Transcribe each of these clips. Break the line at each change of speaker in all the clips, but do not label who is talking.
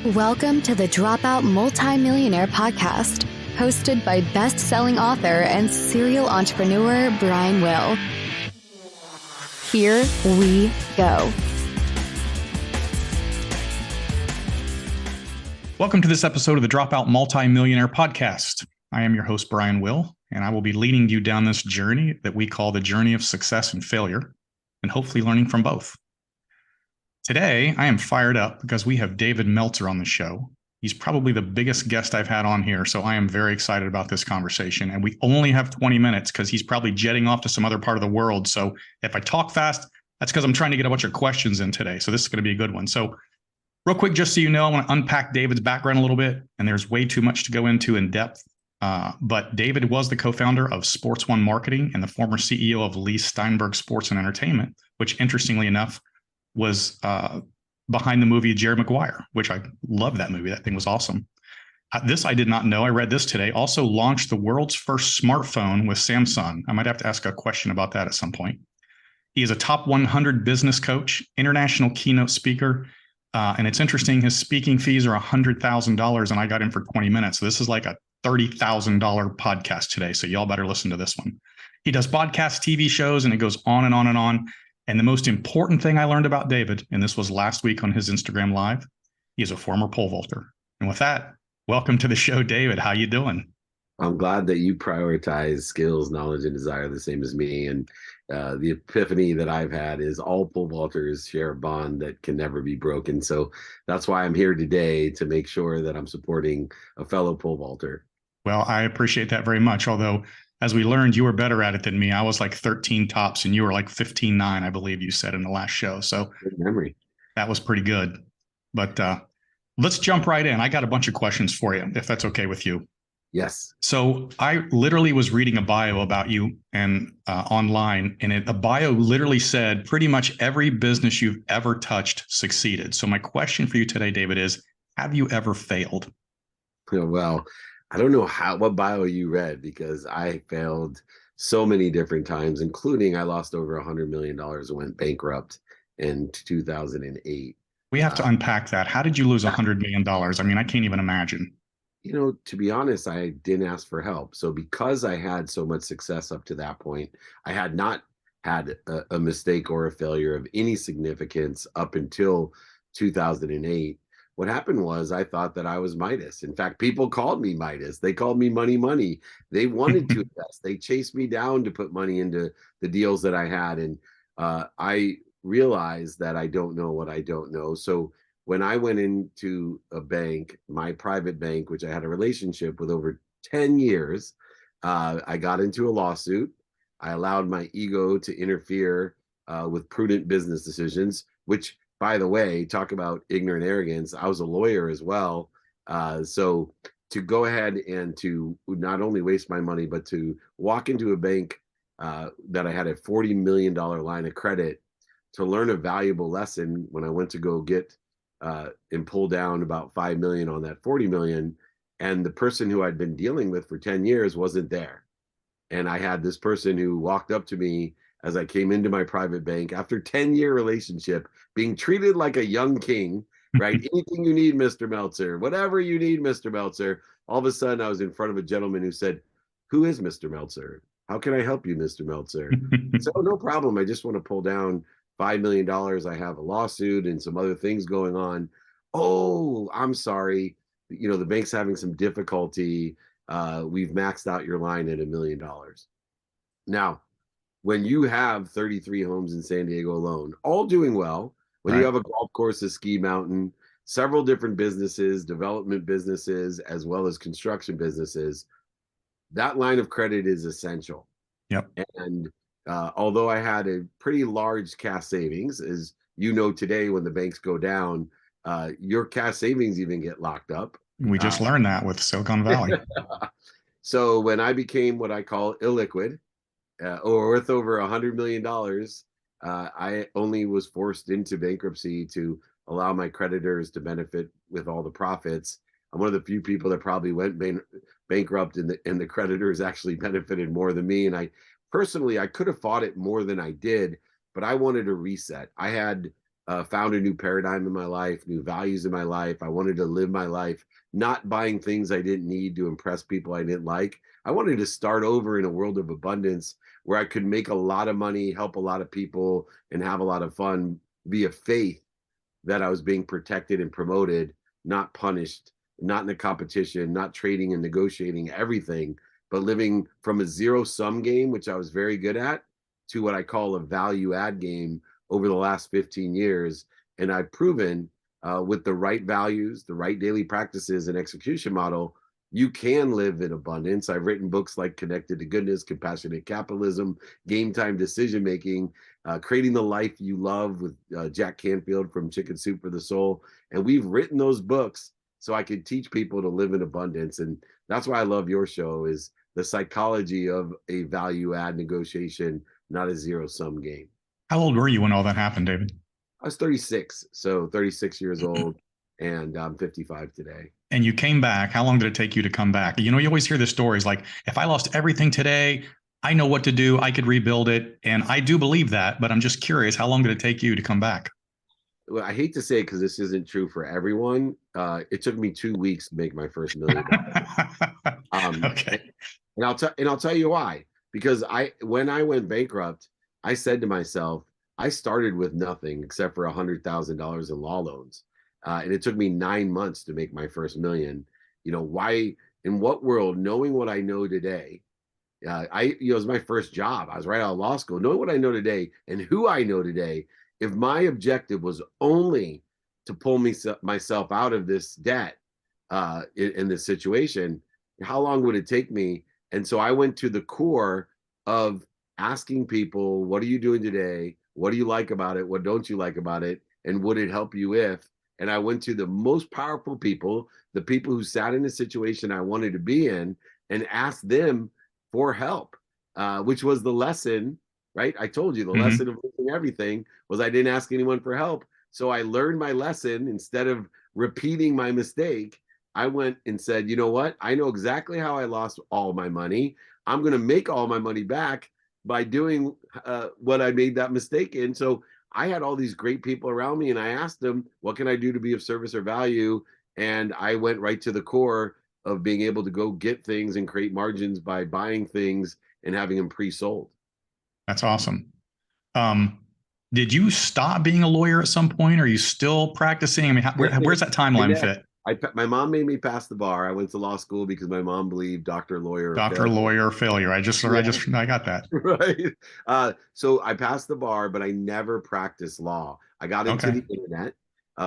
Welcome to the Dropout Multimillionaire Podcast, hosted by best-selling author and serial entrepreneur Brian Will. Here we go.
Welcome to this episode of the Dropout Multimillionaire Podcast. I am your host, Brian Will, and I will be leading you down this journey that we call the journey of success and failure, and hopefully learning from both. Today, I am fired up because we have David Meltzer on the show. He's probably the biggest guest I've had on here, so I am very excited about this conversation. And we only have 20 minutes because he's probably jetting off to some other part of the world. So if I talk fast, that's because I'm trying to get a bunch of questions in today. So this is going to be a good one. So real quick, just so you know, I want to unpack David's background a little bit, and there's way too much to go into in depth. But David was the co-founder of Sports One Marketing and the former CEO of Leigh Steinberg Sports Entertainment, which interestingly enough, was behind the movie Jerry Maguire, which I love that movie. That thing was awesome. This I did not know. I read this today. Also launched the world's first smartphone with Samsung. I might have to ask a question about that at some point. He is a top 100 business coach, international keynote speaker. And it's interesting, his speaking fees are $100,000 and I got in for 20 minutes. So this is like a $30,000 podcast today. So y'all better listen to this one. He does podcasts, TV shows, and it goes on and on and on. And the most important thing I learned about David, and this was last week on his Instagram Live, he is a former pole vaulter. And with that, welcome to the show, David. How you doing?
I'm glad that you prioritize skills, knowledge, and desire the same as me. And the epiphany that I've had is all pole vaulters share a bond that can never be broken. So that's why I'm here today, to make sure that I'm supporting a fellow pole vaulter.
Well, I appreciate that very much. Although, as we learned, you were better at it than me. I was like 13 tops and you were like 15.9, I believe you said in the last show. So
good memory.
That was pretty good. But let's jump right in. I got a bunch of questions for you, if that's okay with you.
Yes.
So I literally was reading a bio about you and online, and the bio literally said pretty much every business you've ever touched succeeded. So my question for you today, David, is, have you ever failed?
Well, I don't know what bio you read, because I failed so many different times, including I lost over $100 million and went bankrupt in 2008.
We have to unpack that. How did you lose $100 million? I mean, I can't even imagine.
To be honest, I didn't ask for help. So because I had so much success up to that point, I had not had a mistake or a failure of any significance up until 2008. What happened was I thought that I was Midas. In fact, people called me Midas. They called me money. They wanted to invest. They chased me down to put money into the deals that I had. And I realized that I don't know what I don't know. So when I went into a bank, my private bank, which I had a relationship with over 10 years, I got into a lawsuit. I allowed my ego to interfere with prudent business decisions, which, by the way, talk about ignorant arrogance. I was a lawyer as well. So to go ahead and to not only waste my money, but to walk into a bank that I had a $40 million line of credit, to learn a valuable lesson when I went to go get and pull down about $5 million on that $40 million. And the person who I'd been dealing with for 10 years wasn't there. And I had this person who walked up to me as I came into my private bank after 10-year relationship, being treated like a young king, right? Anything you need, Mr. Meltzer, whatever you need, Mr. Meltzer. All of a sudden I was in front of a gentleman who said, "Who is Mr. Meltzer? How can I help you, Mr. Meltzer?" So, no problem. I just want to pull down $5 million. I have a lawsuit and some other things going on. "Oh, I'm sorry. The bank's having some difficulty. We've maxed out your line at $1 million. Now, when you have 33 homes in San Diego alone, all doing well, when you have a golf course, a ski mountain, several different businesses, development businesses, as well as construction businesses, that line of credit is essential.
Yep.
And although I had a pretty large cash savings, as you know, today when the banks go down, your cash savings even get locked up.
We just learned that with Silicon Valley.
So when I became what I call illiquid, or worth over $100 million, I only was forced into bankruptcy to allow my creditors to benefit with all the profits. I'm one of the few people that probably went bankrupt, and the creditors actually benefited more than me. And I personally could have fought it more than I did, but I wanted a reset. I had found a new paradigm in my life, new values in my life. I wanted to live my life, not buying things I didn't need to impress people I didn't like. I wanted to start over in a world of abundance where I could make a lot of money, help a lot of people, and have a lot of fun via faith that I was being protected and promoted, not punished, not in a competition, not trading and negotiating everything, but living from a zero-sum game, which I was very good at, to what I call a value add game over the last 15 years. And I've proven with the right values, the right daily practices and execution model, you can live in abundance. I've written books like Connected to Goodness, Compassionate Capitalism, Game Time Decision Making, Creating the Life You Love with Jack Canfield from Chicken Soup for the Soul. And we've written those books so I can teach people to live in abundance. And that's why I love your show, is the psychology of a value add negotiation, not a zero-sum game.
How old were you when all that happened, David?
I was 36, so 36 years old, and I'm 55 today.
And you came back. How long did it take you to come back? You always hear the stories like, if I lost everything today, I know what to do. I could rebuild it. And I do believe that, but I'm just curious, how long did it take you to come back?
Well, I hate to say it because this isn't true for everyone. It took me 2 weeks to make my first $1 million.
Okay.
And I'll tell you why. Because when I went bankrupt, I said to myself, I started with nothing except for $100,000 in law loans. And it took me 9 months to make my first $1 million. Why, in what world, knowing what I know today, it was my first job. I was right out of law school. Knowing what I know today and who I know today, if my objective was only to pull myself out of this debt in this situation, how long would it take me? And so I went to the core of asking people, what are you doing today? What do you like about it? What don't you like about it? And would it help you if? And I went to the most powerful people, the people who sat in a situation I wanted to be in, and asked them for help, which was the lesson, right? I told you the lesson of losing everything was I didn't ask anyone for help. So I learned my lesson. Instead of repeating my mistake, I went and said, you know what? I know exactly how I lost all my money. I'm going to make all my money back by doing what I made that mistake in. So I had all these great people around me, and I asked them, what can I do to be of service or value? And I went right to the core of being able to go get things and create margins by buying things and having them pre-sold.
That's awesome. Did you stop being a lawyer at some point? Are you still practicing? I mean, where's that timeline fit?
My mom made me pass the bar. I went to law school because my mom believed doctor, lawyer,
failure. I got that.
Right. So I passed the bar, but I never practiced law. I got into the internet,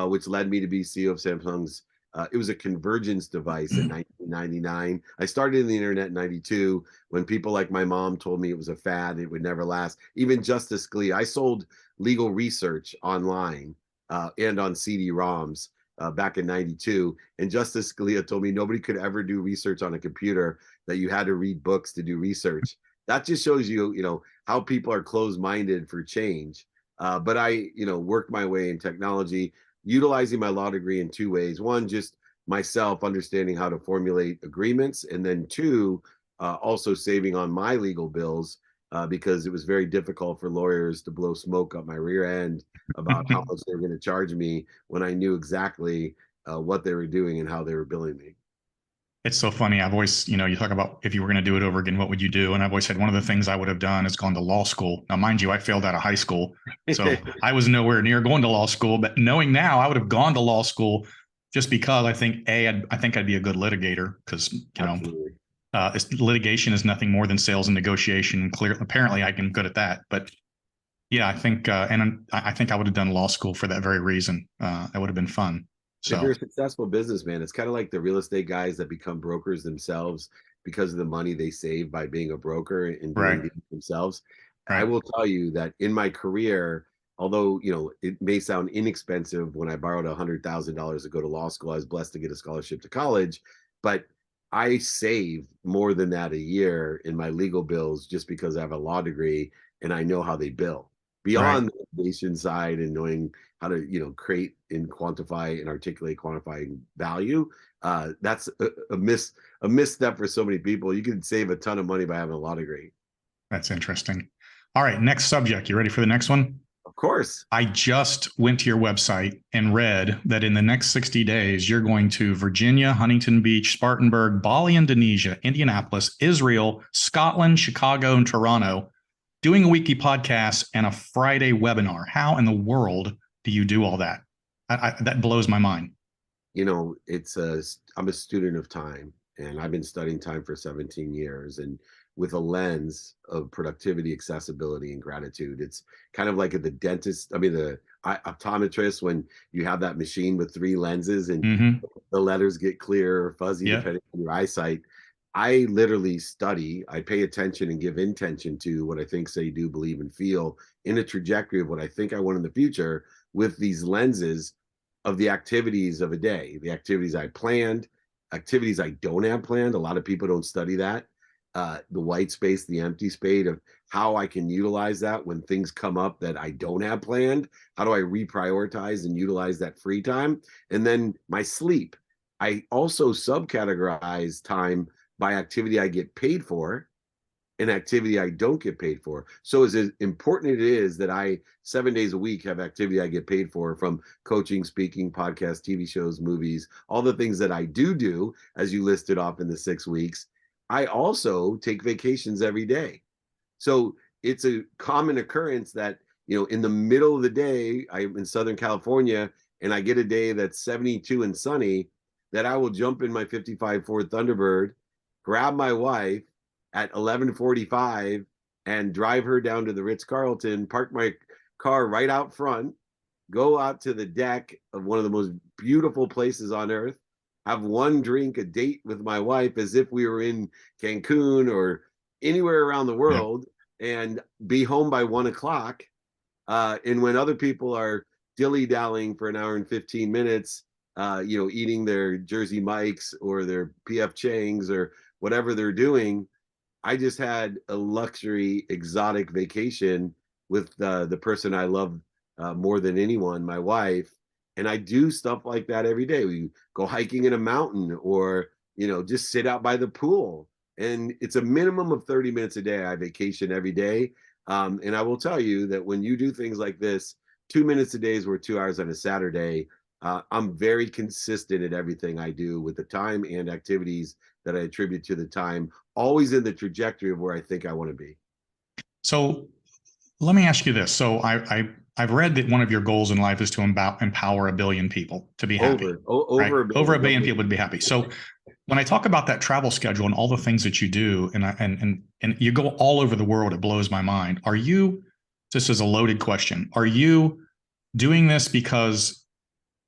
which led me to be CEO of Samsung's. It was a convergence device in 1999. I started in the internet in 92 when people like my mom told me it was a fad, it would never last. Even Justice Scalia, I sold legal research online and on CD-ROMs back in 92. And Justice Scalia told me nobody could ever do research on a computer, that you had to read books to do research. That just shows you, how people are closed-minded for change. But I, worked my way in technology, utilizing my law degree in two ways. One, just myself understanding how to formulate agreements. And then two, also saving on my legal bills because it was very difficult for lawyers to blow smoke up my rear end about how much they were going to charge me when I knew exactly what they were doing and how they were billing me.
It's so funny. I've always, you talk about if you were going to do it over again, what would you do? And I've always said one of the things I would have done is gone to law school. Now, mind you, I failed out of high school, so I was nowhere near going to law school. But knowing now, I would have gone to law school just because I think I'd be a good litigator because litigation is nothing more than sales and negotiation. Apparently, I'm good at that. But yeah, I think I think I would have done law school for that very reason. That would have been fun. So
if you're a successful businessman, it's kind of like the real estate guys that become brokers themselves because of the money they save by being a broker and doing it themselves. Right. I will tell you that in my career, although, it may sound inexpensive when I borrowed $100,000 to go to law school, I was blessed to get a scholarship to college, but I saved more than that a year in my legal bills just because I have a law degree and I know how they bill. Beyond the litigation side and knowing how to, create and quantify and articulate quantifying value, that's a misstep for so many people. You can save a ton of money by having a law degree.
That's interesting. All right, next subject. You ready for the next one?
Of course.
I just went to your website and read that in the next 60 days, you're going to Virginia, Huntington Beach, Spartanburg, Bali, Indonesia, Indianapolis, Israel, Scotland, Chicago, and Toronto, doing a weekly podcast and a Friday webinar. How in the world do you do all that? That blows my mind.
You know, I'm a student of time, and I've been studying time for 17 years, and with a lens of productivity, accessibility, and gratitude. It's kind of like at the dentist, the optometrist, when you have that machine with 3 lenses and the letters get clear or fuzzy depending on your eyesight. I literally study, I pay attention and give intention to what I think, say, do, believe, and feel in a trajectory of what I think I want in the future with these lenses of the activities of a day, the activities I planned, activities I don't have planned. A lot of people don't study that. The white space, the empty space of how I can utilize that when things come up that I don't have planned. How do I reprioritize and utilize that free time? And then my sleep. I also subcategorize time by activity I get paid for and activity I don't get paid for. So as important it is that I 7 days a week have activity I get paid for, from coaching, speaking, podcasts, TV shows, movies, all the things that I do, as you listed off in the 6 weeks. I also take vacations every day. So it's a common occurrence that, in the middle of the day, I'm in Southern California and I get a day that's 72 and sunny, that I will jump in my 55 Ford Thunderbird, grab my wife at 11:45 and drive her down to the Ritz-Carlton, park my car right out front, go out to the deck of one of the most beautiful places on earth, have one drink, a date with my wife as if we were in Cancun or anywhere around the world, and be home by 1:00. And when other people are dilly-dallying for an hour and 15 minutes, eating their Jersey Mikes or their PF Changs or whatever they're doing, I just had a luxury, exotic vacation with the person I love more than anyone, my wife. And I do stuff like that every day. We go hiking in a mountain, or, just sit out by the pool. And it's a minimum of 30 minutes a day. I vacation every day. And I will tell you that when you do things like this, 2 minutes a day is worth 2 hours on a Saturday. I'm very consistent at everything I do with the time and activities that I attribute to the time, always in the trajectory of where I think I want to be.
So let me ask you this. So I've read that one of your goals in life is to empower 1 billion people to be happy. Over a billion people to be happy. So when I talk about that travel schedule and all the things that you do, and you go all over the world, it blows my mind. Are you, this is a loaded question, are you doing this because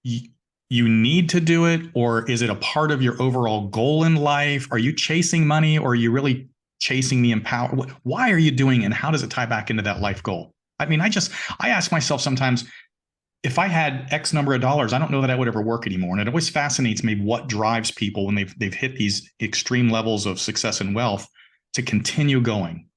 you need to do it, or is it a part of your overall goal in life? Are you chasing money, or are you really chasing the empower? Why are you doing it, and how does it tie back into that life goal? I mean, I ask myself sometimes, if I had X number of dollars, I don't know that I would ever work anymore. And it always fascinates me what drives people when they've hit these extreme levels of success and wealth to continue going.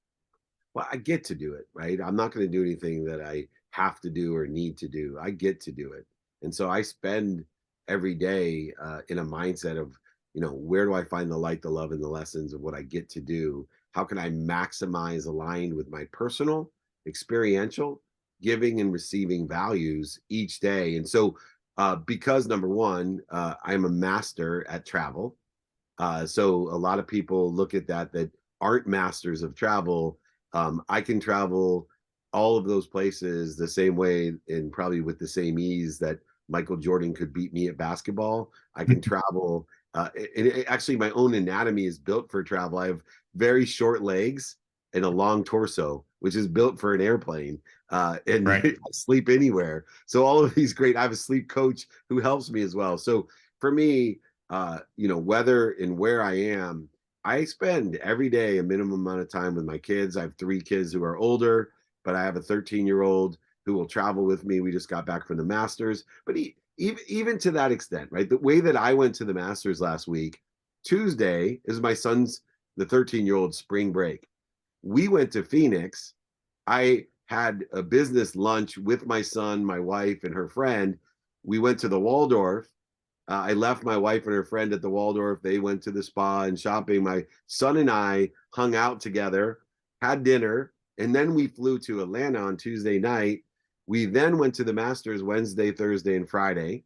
Well, I get to do it, right? I'm not going to do anything that I have to do or need to do. I get to do it. And so I spend every day in a mindset of, where do I find the light, the love, and the lessons of what I get to do? How can I maximize aligned with my personal, experiential, giving and receiving values each day? And so because number one, I'm a master at travel. So a lot of people look at that aren't masters of travel. I can travel all of those places the same way and probably with the same ease that Michael Jordan could beat me at basketball. I can travel. Actually, my own anatomy is built for travel. I have very short legs and a long torso, which is built for an airplane. And
Right.
I sleep anywhere. So all of these great, I have a sleep coach who helps me as well. So for me, whether and where I am, I spend every day a minimum amount of time with my kids. I have 3 kids who are older, but I have a 13-year-old who will travel with me. We just got back from the Masters. But even to that extent, right? The way that I went to the Masters last week, Tuesday is my son's, the 13-year-old, spring break. We went to Phoenix. I had a business lunch with my son, my wife, and her friend. We went to the Waldorf. I left my wife and her friend at the Waldorf. They went to the spa and shopping. My son and I hung out together, had dinner, and then we flew to Atlanta on Tuesday night, We then went to the Masters Wednesday, Thursday, and Friday.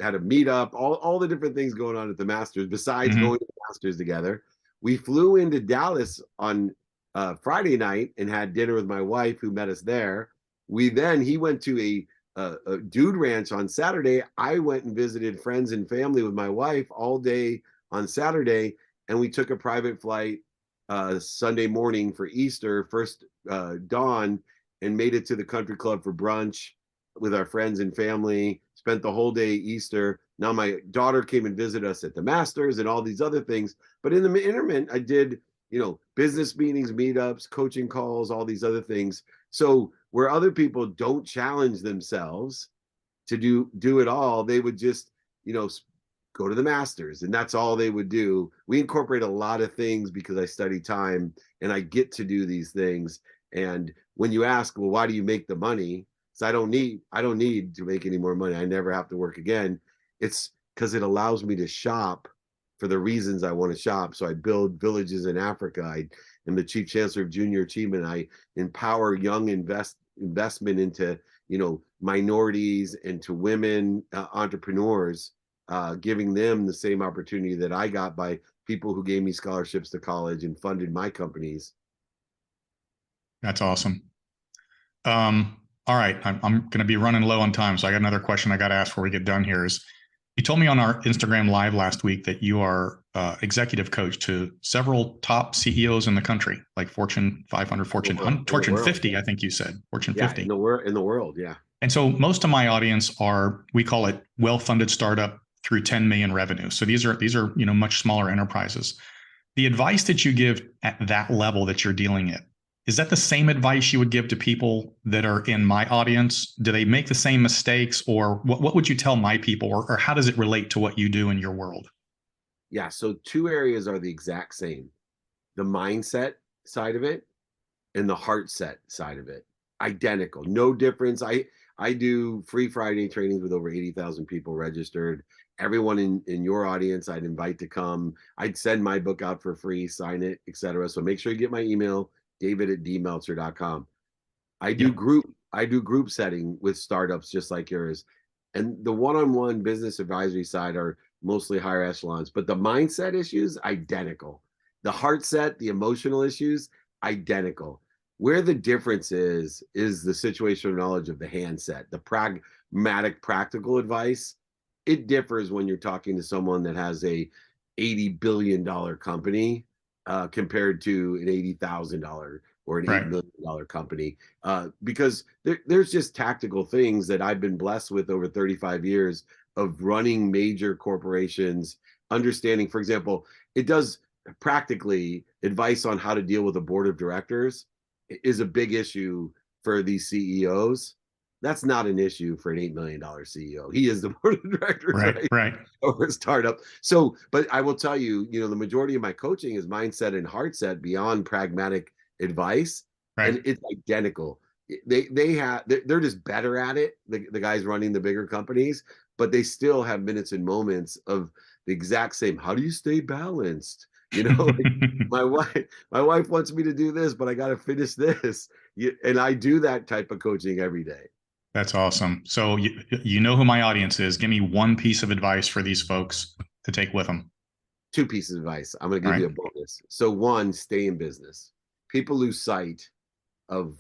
Had a meetup, all the different things going on at the Masters besides going to the Masters together. We flew into Dallas on Friday night and had dinner with my wife, who met us there. He went to a dude ranch on Saturday. I went and visited friends and family with my wife all day on Saturday, and we took a private flight Sunday morning for Easter, first dawn, and made it to the country club for brunch with our friends and family. Spent the whole day Easter. Now my daughter came and visited us at the Masters and all these other things. But in the interment, I did, business meetings, meetups, coaching calls, all these other things. So where other people don't challenge themselves to do it all, they would just, go to the Masters, and that's all they would do. We incorporate a lot of things because I study time and I get to do these things. And when you ask, well, why do you make the money? So I don't need to make any more money. I never have to work again. It's because it allows me to shop for the reasons I want to shop. So I build villages in Africa. I am the chief chancellor of junior achievement. I empower young investment into, minorities and to women entrepreneurs, giving them the same opportunity that I got by people who gave me scholarships to college and funded my companies.
That's awesome. All right, I'm going to be running low on time, so I got another question I got to ask before we get done here. Is you told me on our Instagram live last week that you are executive coach to several top CEOs in the country, like Fortune 500, Fortune 50, I think you said, Fortune 50.
In the world, yeah.
And so most of my audience are, we call it well-funded startup through 10 million revenue. So these are much smaller enterprises. The advice that you give at that level that you're dealing at, is that the same advice you would give to people that are in my audience? Do they make the same mistakes, or what would you tell my people, or how does it relate to what you do in your world?
Yeah. So 2 areas are the exact same: the mindset side of it and the heart set side of it. Identical, no difference. I do free Friday trainings with over 80,000 people registered. Everyone in your audience, I'd invite to come. I'd send my book out for free, sign it, etc. So make sure you get my email, david@dmeltzer.com. I do group setting with startups just like yours. And the one-on-one business advisory side are mostly higher echelons, but the mindset issues, identical. The heart set, the emotional issues, identical. Where the difference is the situational knowledge of the handset, the pragmatic, practical advice. It differs when you're talking to someone that has a $80 billion company compared to an $80,000 or an $8 million company, because there's just tactical things that I've been blessed with over 35 years of running major corporations, understanding, for example, it does practically advice on how to deal with a board of directors is a big issue for these CEOs. That's not an issue for an $8 million CEO. He is the board of directors, right? Over a startup. So, but I will tell you, the majority of my coaching is mindset and heart set beyond pragmatic advice, and it's identical. They're just better at it. The guys running the bigger companies, but they still have minutes and moments of the exact same. How do you stay balanced? My wife wants me to do this, but I got to finish this. And I do that type of coaching every day.
That's awesome. So you know who my audience is. Give me one piece of advice for these folks to take with them.
2 pieces of advice. I'm going to give you a bonus. So 1, stay in business. People lose sight of,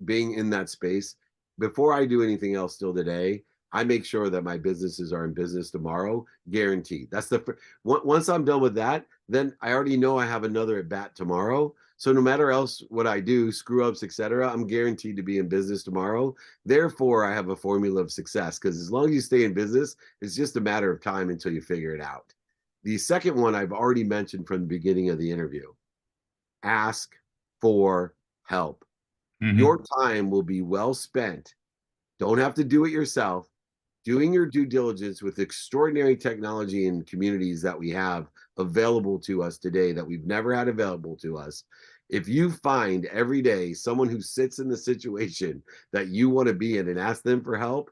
being in that space. Before I do anything else still today, I make sure that my businesses are in business tomorrow, guaranteed. That's once I'm done with that, then I already know I have another at bat tomorrow. So no matter else what I do, screw ups, etc., I'm guaranteed to be in business tomorrow. Therefore, I have a formula of success, because as long as you stay in business, it's just a matter of time until you figure it out. The second one I've already mentioned from the beginning of the interview: ask for help. Mm-hmm. Your time will be well spent. Don't have to do it yourself. Doing your due diligence with extraordinary technology and communities that we have available to us today that we've never had available to us. If you find every day someone who sits in the situation that you want to be in and ask them for help,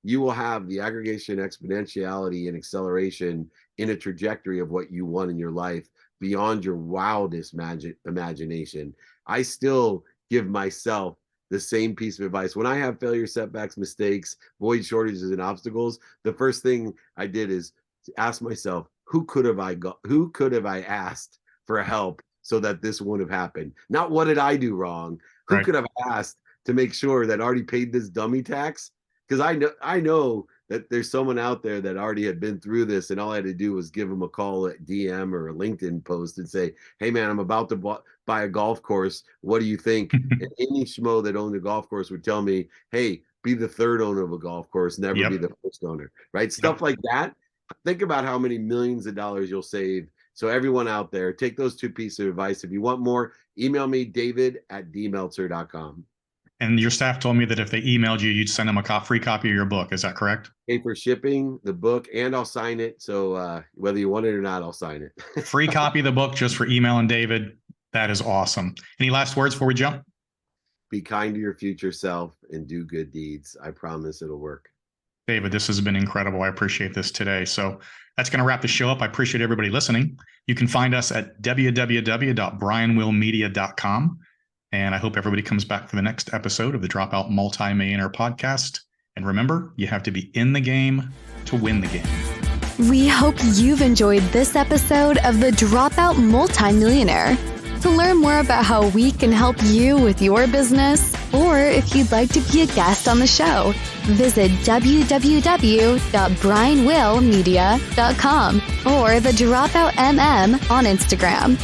you will have the aggregation, exponentiality, and acceleration in a trajectory of what you want in your life beyond your wildest imagination. I still give myself the same piece of advice. When I have failure, setbacks, mistakes, void, shortages, and obstacles, the first thing I did is ask myself, who could have I asked for help so that this wouldn't have happened? Not what did I do wrong? Who could have asked to make sure that I already paid this dummy tax? Because I know that there's someone out there that already had been through this, and all I had to do was give them a call at DM or a LinkedIn post and say, hey man, I'm about to buy a golf course. What do you think? And any schmo that owned a golf course would tell me, hey, be the third owner of a golf course, never be the first owner, right? Stuff like that. Think about how many millions of dollars you'll save. So everyone out there, take those two pieces of advice. If you want more, email me, david@dmeltzer.com.
And your staff told me that if they emailed you, you'd send them a free copy of your book. Is that correct?
Pay for shipping, the book, and I'll sign it. So whether you want it or not, I'll sign it.
Free copy of the book just for emailing David. That is awesome. Any last words before we jump?
Be kind to your future self and do good deeds. I promise it'll work.
David, this has been incredible. I appreciate this today. So that's going to wrap the show up. I appreciate everybody listening. You can find us at www.brianwillmedia.com. And I hope everybody comes back for the next episode of the Dropout Multimillionaire podcast. And remember, you have to be in the game to win the game.
We hope you've enjoyed this episode of the Dropout Multimillionaire. To learn more about how we can help you with your business, or if you'd like to be a guest on the show, visit www.brianwillmedia.com or the Dropout MM on Instagram.